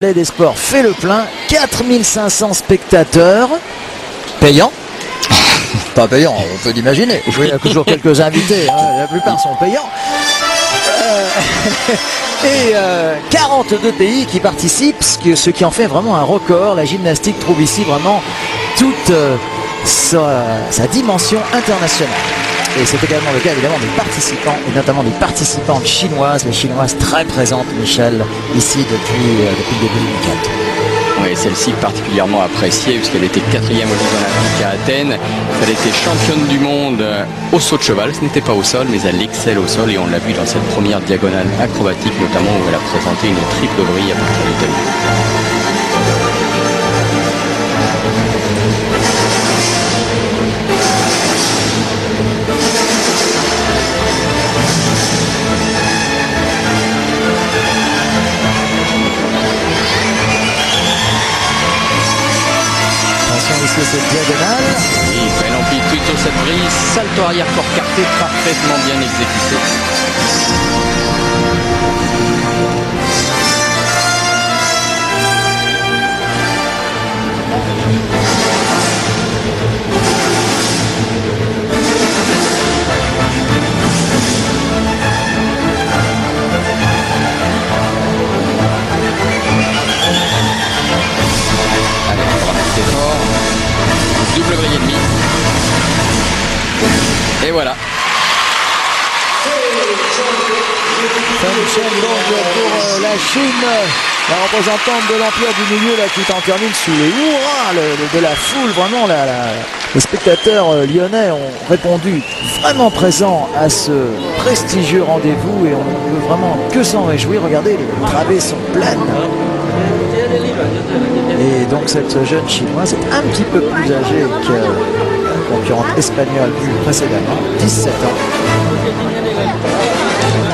Palais des Sports fait le plein, 4500 spectateurs, payants. Pas payants, on peut l'imaginer. Il y a toujours quelques invités, hein, la plupart sont payants. Et 42 pays qui participent, ce qui en fait vraiment un record. La gymnastique trouve ici vraiment toute sa dimension internationale. Et c'est également le cas évidemment des participants, et notamment des participantes chinoises, les chinoises très présentes, Michel, ici depuis le début 2004. Oui, celle-ci particulièrement appréciée puisqu'elle était 4e aux Jeux Olympiques à Athènes. Elle était championne du monde au saut de cheval, ce n'était pas au sol, mais elle excelle au sol et on l'a vu dans cette première diagonale acrobatique notamment où elle a présenté une triple brille à partir du talus. Ici cette diagonale. Oui, belle amplitude sur cette brise, salto arrière corps carté, parfaitement bien exécuté. Allez, encore un petit effort. Double brille et demi. Et voilà. Saint-Michel donc pour la Chine, la représentante de l'Empire du Milieu là, qui en termine sous les hurrahs de la foule. Vraiment, les spectateurs lyonnais ont répondu vraiment présents à ce prestigieux rendez-vous et on ne peut vraiment que s'en réjouir. Regardez, les travées sont pleines. Et donc cette jeune chinoise est un petit peu plus âgée que la concurrente espagnole vue précédemment, 17 ans.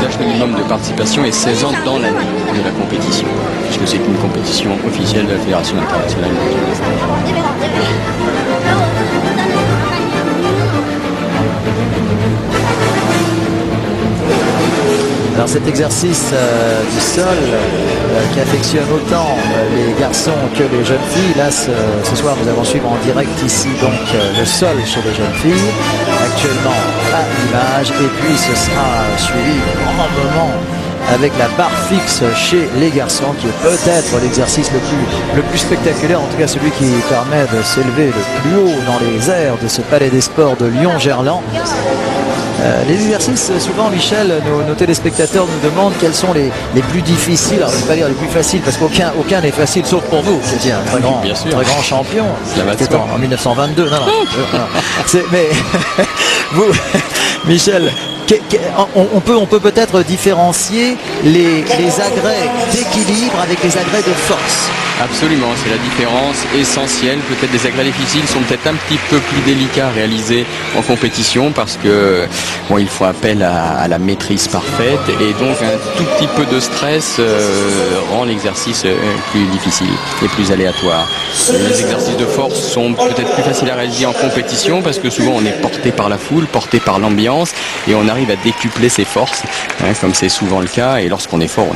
L'âge minimum de participation est 16 ans dans l'année de la compétition, puisque c'est une compétition officielle de la Fédération internationale de gymnastique. Alors cet exercice du sol qui affectionne autant les garçons que les jeunes filles, là ce soir nous allons suivre en direct ici donc le sol chez les jeunes filles, actuellement à l'image, et puis ce sera suivi probablement avec la barre fixe chez les garçons qui est peut-être l'exercice le plus spectaculaire, en tout cas celui qui permet de s'élever le plus haut dans les airs de ce Palais des Sports de Lyon-Gerland. Les exercices, souvent Michel, nos téléspectateurs nous demandent quels sont les plus difficiles. Alors je ne vais pas dire les plus faciles parce qu'aucun n'est facile sauf pour vous. C'est un très grand champion. C'était en 1922. Non. Mais vous, Michel, on peut peut-être différencier les agrès d'équilibre avec les agrès de force. Absolument, c'est la différence essentielle. Peut-être des agrès difficiles sont peut-être un petit peu plus délicats à réaliser en compétition parce que il faut appel à la maîtrise parfaite et donc un tout petit peu de stress rend l'exercice plus difficile et plus aléatoire. Les exercices de force sont peut-être plus faciles à réaliser en compétition parce que souvent on est porté par la foule, porté par l'ambiance et on arrive à décupler ses forces, comme c'est souvent le cas, et lorsqu'on est fort, on est